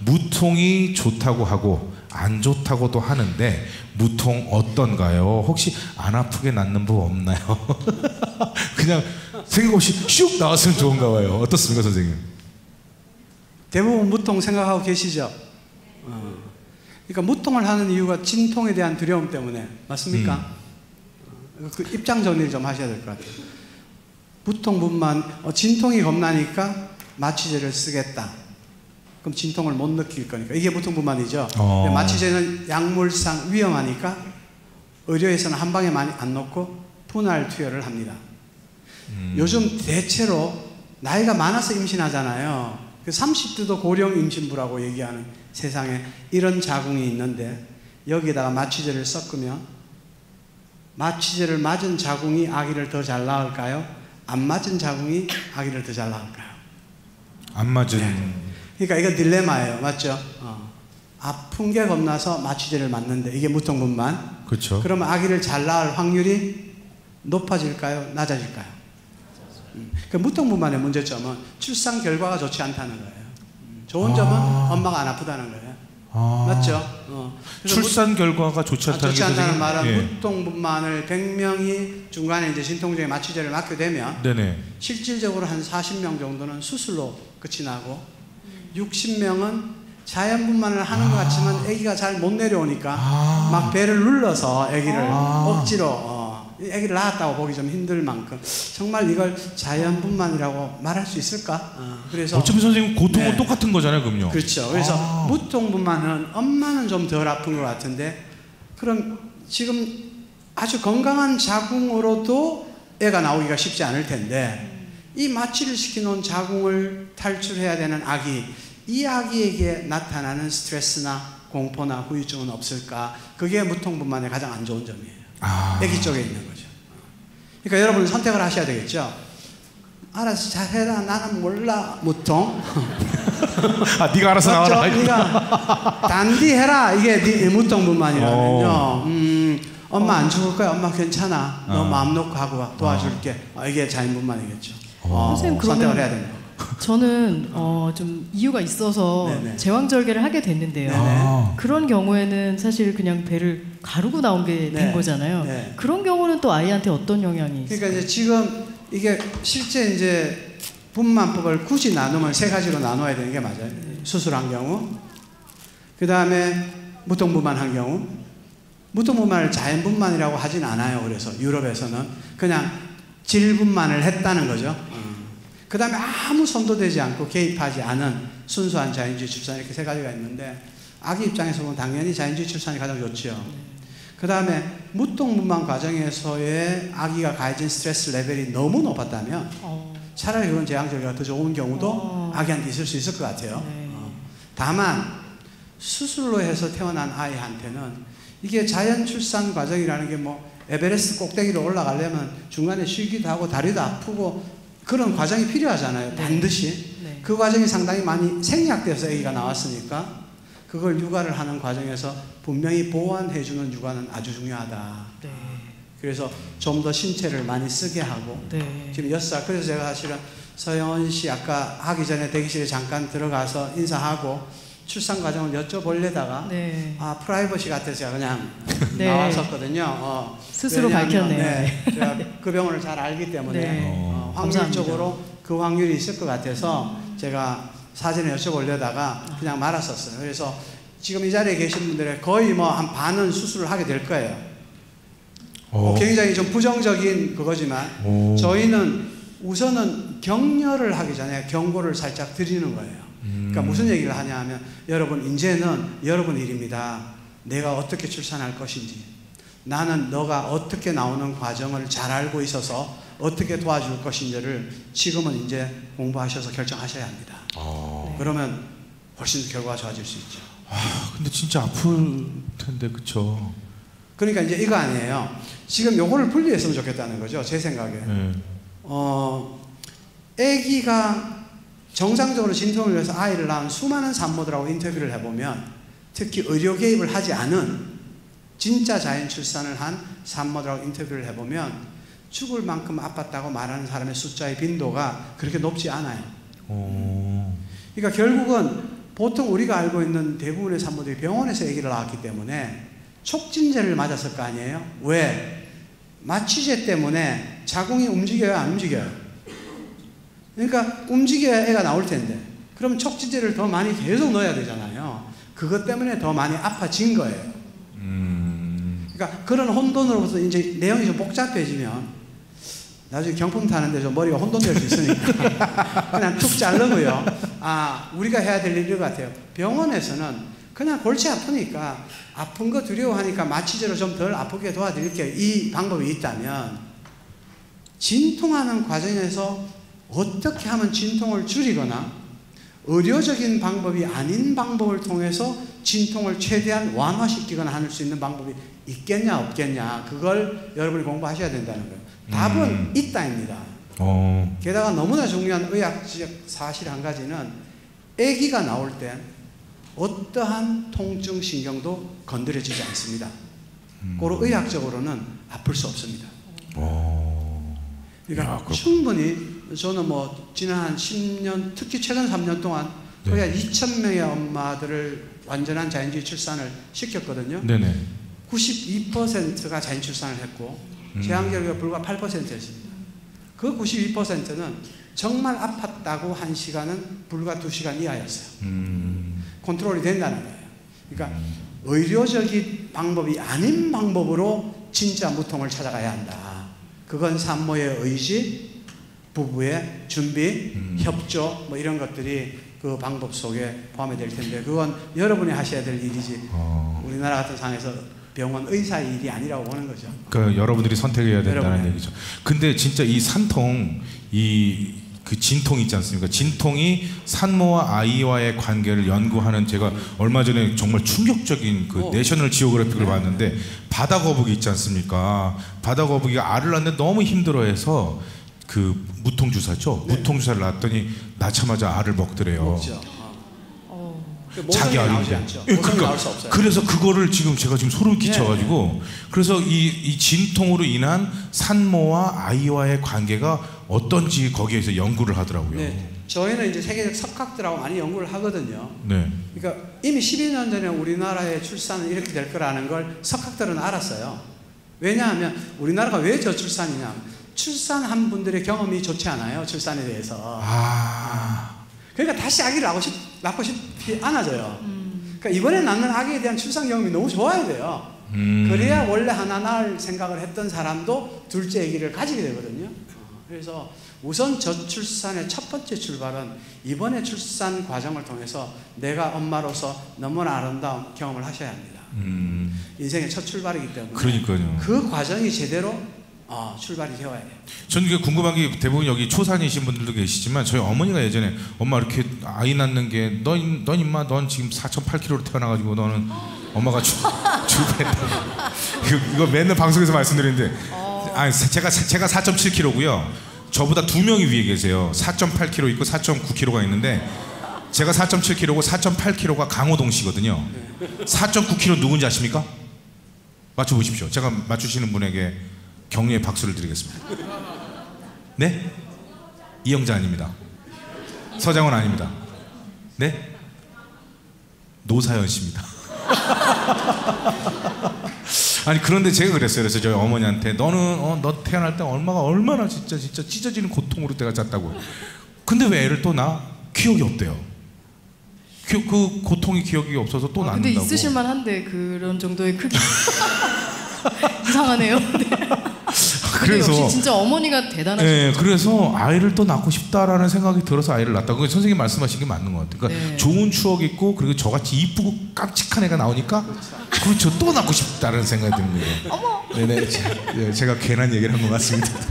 무통이 좋다고 하고 안 좋다고도 하는데 무통 어떤가요? 혹시 안 아프게 낫는 법 없나요? 그냥 생각 없이 슉 나왔으면 좋은가 봐요. 어떻습니까, 선생님? 대부분 무통 생각하고 계시죠? 그러니까 무통을 하는 이유가 진통에 대한 두려움 때문에 맞습니까? 그 입장 정리를 좀 하셔야 될 것 같아요. 무통분만 진통이 겁나니까 마취제를 쓰겠다. 그럼 진통을 못 느낄 거니까 이게 무통분만이죠. 마취제는 약물상 위험하니까 의료에서는 한 방에 많이 안 놓고 분할 투여를 합니다. 요즘 대체로 나이가 많아서 임신하잖아요. 그 30대도 고령 임신부라고 얘기하는 세상에 이런 자궁이 있는데 여기에다가 마취제를 섞으면 마취제를 맞은 자궁이 아기를 더 잘 낳을까요? 안 맞은 자궁이 아기를 더 잘 낳을까요? 안 맞은. 네. 그러니까 이거 딜레마예요. 맞죠? 아픈 게 겁나서 마취제를 맞는데 이게 무통분만. 그렇죠. 그러면 아기를 잘 낳을 확률이 높아질까요? 낮아질까요? 그 무통분만의 문제점은 출산 결과가 좋지 않다는 거예요. 좋은 점은 엄마가 안 아프다는 거예요. 맞죠? 출산 결과가 좋지 않다는, 좋지 않다는 말은 예. 무통분만을 100명이 중간에 이제 진통제에 마취제를 맞게 되면 네네. 실질적으로 한 40명 정도는 수술로 끝이 나고 60명은 자연분만을 하는 것 같지만 아기가 잘 못 내려오니까 막 배를 눌러서 아기를 억지로 아기를 낳았다고 보기 좀 힘들 만큼 정말 이걸 자연분만이라고 말할 수 있을까? 그래서 어차피 선생님 고통은 네. 똑같은 거잖아요, 그럼요. 그렇죠. 그래서 무통분만은 엄마는 좀 덜 아픈 것 같은데 그럼 지금 아주 건강한 자궁으로도 애가 나오기가 쉽지 않을 텐데 이 마취를 시켜놓은 자궁을 탈출해야 되는 아기, 이 아기에게 나타나는 스트레스나 공포나 후유증은 없을까? 그게 무통분만의 가장 안 좋은 점이에요. 아기 쪽에 있는 거죠. 그러니까 여러분은 선택을 하셔야 되겠죠. 알아서 잘해라. 나는 몰라. 무통. 네가 알아서 나와라. 네가 단디 해라. 이게 네 무통분만이라면요. 엄마 안 죽을 거야. 엄마 괜찮아. 너 마음 놓고 하고 와. 도와줄게. 이게 자연분만이겠죠. 선생님, 선택을 해야 됩니다. 저는 좀 이유가 있어서 네네. 제왕절개를 하게 됐는데요. 네네. 그런 경우에는 사실 그냥 배를 가르고 나온 게 된 네. 거잖아요. 네. 그런 경우는 또 아이한테 어떤 영향이 있어요? 그러니까 이제 지금 이게 실제 이제 분만법을 굳이 나누면 세 가지로 나눠야 되는 게 맞아요. 수술한 경우, 그 다음에 무통분만한 경우. 무통분만을 자연분만이라고 하진 않아요. 그래서 유럽에서는 그냥 질분만을 했다는 거죠. 그 다음에 아무 손도 대지 않고 개입하지 않은 순수한 자연주의 출산, 이렇게 세 가지가 있는데 아기 입장에서 보면 당연히 자연주의 출산이 가장 좋죠. 그 다음에 무통분만 과정에서의 아기가 가해진 스트레스 레벨이 너무 높았다면 차라리 그런 제왕절개가 더 좋은 경우도 아기한테 있을 수 있을 것 같아요. 다만 수술로 해서 태어난 아이한테는 이게 자연 출산 과정이라는 게 뭐 에베레스트 꼭대기로 올라가려면 중간에 쉬기도 하고 다리도 아프고 그런 과정이 필요하잖아요. 반드시. 네. 그 과정이 상당히 많이 생략돼서 아기가 나왔으니까 그걸 육아를 하는 과정에서 분명히 보완해주는 육아는 아주 중요하다. 네. 그래서 좀 더 신체를 많이 쓰게 하고 네. 지금 6살. 그래서 제가 사실은 서영은 씨 아까 하기 전에 대기실에 잠깐 들어가서 인사하고 출산 과정을 여쭤보려다가 네. 프라이버시 같아서 제가 그냥 네. 나왔었거든요. 스스로 왜냐하면, 밝혔네요. 네, 제가 그 병원을 잘 알기 때문에 네. 확률적으로 그 확률이 있을 것 같아서 제가 사전에 여쭤보려다가 그냥 말았었어요. 그래서 지금 이 자리에 계신 분들의 거의 뭐 한 반은 수술을 하게 될 거예요. 굉장히 좀 부정적인 그거지만 저희는 우선은 격려를 하기 전에 경고를 살짝 드리는 거예요. 그러니까 무슨 얘기를 하냐 하면 여러분 이제는 여러분 일입니다. 내가 어떻게 출산할 것인지 나는 너가 어떻게 나오는 과정을 잘 알고 있어서 어떻게 도와줄 것인지를 지금은 이제 공부하셔서 결정하셔야 합니다. 그러면 훨씬 더 결과가 좋아질 수 있죠. 근데 진짜 아플 텐데 그쵸? 그러니까 이제 이거 아니에요. 지금 요거를 분리했으면 좋겠다는 거죠. 제 생각에. 아기가 정상적으로 진통을 위해서 아이를 낳은 수많은 산모들하고 인터뷰를 해보면 특히 의료 개입을 하지 않은 진짜 자연 출산을 한 산모들하고 인터뷰를 해보면 죽을 만큼 아팠다고 말하는 사람의 숫자의 빈도가 그렇게 높지 않아요. 그러니까 결국은 보통 우리가 알고 있는 대부분의 산모들이 병원에서 아기를 낳았기 때문에 촉진제를 맞았을 거 아니에요? 왜? 마취제 때문에 자궁이 움직여요, 안 움직여요? 그러니까 움직여야 애가 나올 텐데 그럼 촉진제를 더 많이 계속 넣어야 되잖아요. 그것 때문에 더 많이 아파진 거예요. 그러니까 그런 혼돈으로부터 이제 내용이 좀 복잡해지면 나중에 경품 타는데 좀 머리가 혼돈될 수 있으니까 그냥 툭 자르고요. 아, 우리가 해야 될 일인 것 같아요. 병원에서는 그냥 골치 아프니까 아픈 거 두려워하니까 마취제로 좀 덜 아프게 도와드릴게요. 이 방법이 있다면 진통하는 과정에서 어떻게 하면 진통을 줄이거나 의료적인 방법이 아닌 방법을 통해서 진통을 최대한 완화시키거나 할 수 있는 방법이 있겠냐 없겠냐 그걸 여러분이 공부하셔야 된다는 거예요. 답은 있다입니다. 게다가 너무나 중요한 의학적 사실 한 가지는 아기가 나올 때 어떠한 통증 신경도 건드려지지 않습니다. 고로 의학적으로는 아플 수 없습니다. 그러니까 야, 충분히 저는 뭐 지난 한 10년 특히 최근 3년 동안 거의 한 2,000명의 엄마들을 완전한 자연주의 출산을 시켰거든요. 네네. 92%가 자연 출산을 했고 제한결과 불과 8%였습니다. 그 92%는 정말 아팠다고 한 시간은 불과 2시간 이하였어요. 컨트롤이 된다는 거예요. 그러니까 의료적인 방법이 아닌 방법으로 진짜 무통을 찾아가야 한다. 그건 산모의 의지, 부부의 준비, 협조 뭐 이런 것들이 그 방법 속에 포함이 될 텐데 그건 여러분이 하셔야 될 일이지 우리나라 같은 상황에서 병원 의사의 일이 아니라고 보는 거죠. 그러니까 여러분들이 선택해야 된다는 여러분의. 얘기죠. 근데 진짜 이 산통, 그 진통 있지 않습니까? 진통이 산모와 아이와의 관계를 연구하는 제가 얼마 전에 정말 충격적인 그 내셔널 지오그래픽을 봤는데 바다 거북이 있지 않습니까? 바다 거북이가 알을 낳는데 너무 힘들어해서 그 무통 주사죠. 무통 주사를 놨더니 낳자마자 알을 먹더래요. 먹죠. 자기 나오지 알인데. 않죠. 예, 모성이 나올 수 없어요. 그래서 그거를 지금 제가 지금 소름 끼쳐가지고 그래서 이 진통으로 인한 산모와 아이와의 관계가 어떤지 거기에서 연구를 하더라고요. 네, 저희는 이제 세계적 석학들하고 많이 연구를 하거든요. 네. 그러니까 이미 12년 전에 우리나라의 출산은 이렇게 될 거라는 걸 석학들은 알았어요. 왜냐하면 우리나라가 왜 저출산이냐? 출산한 분들의 경험이 좋지 않아요. 출산에 대해서. 그러니까 다시 아기를 낳고 싶지 않아져요. 그러니까 이번에 낳는 아기에 대한 출산 경험이 너무 좋아야 돼요. 그래야 원래 하나 낳을 생각을 했던 사람도 둘째 아기를 가지게 되거든요. 그래서 우선 저출산의 첫 번째 출발은 이번에 출산 과정을 통해서 내가 엄마로서 너무나 아름다운 경험을 하셔야 합니다. 인생의 첫 출발이기 때문에 그러니까요. 그 과정이 제대로 출발이 되어야 돼요. 저는 이게 궁금한 게 대부분 여기 초산이신 분들도 계시지만 저희 어머니가 예전에 엄마 이렇게 아이 낳는 게 넌 임마 넌 지금 4.8kg로 태어나가지고 너는 엄마가 주부했다고 이거 맨날 방송에서 말씀드리는데 아니 제가 4.7kg고요. 저보다 2명이 위에 계세요. 4.8kg 있고 4.9kg가 있는데 제가 4.7kg고 4.8kg가 강호동 씨거든요. 4.9kg 누군지 아십니까? 맞춰보십시오. 제가 맞추시는 분에게 격려의 박수를 드리겠습니다. 네? 이영자 아닙니다. 서장훈 아닙니다. 네? 노사연 씨입니다. 아니 그런데 제가 그랬어요. 그래서 저희 어머니한테 너는 너 태어날 때 얼마나 진짜 찢어지는 고통으로 내가 잤다고. 근데 왜 애를 또 낳아? 기억이 없대요. 그 고통이 기억이 없어서 또 낳는다고. 근데 있으실만 한데 그런 정도의 크기 이상하네요. 네. 그래서 역시 진짜 어머니가 대단하시죠. 네, 그래서 아이를 또 낳고 싶다라는 생각이 들어서 아이를 낳았다고. 선생님 말씀하신 게 맞는 것 같아요. 그러니까 네. 좋은 추억 있고 그리고 저같이 이쁘고 깜찍한 애가 나오니까 그렇죠. 또 낳고 싶다라는 생각이 드는 거예요. 어머. 네네. 제가 괜한 얘기를 한 것 같습니다.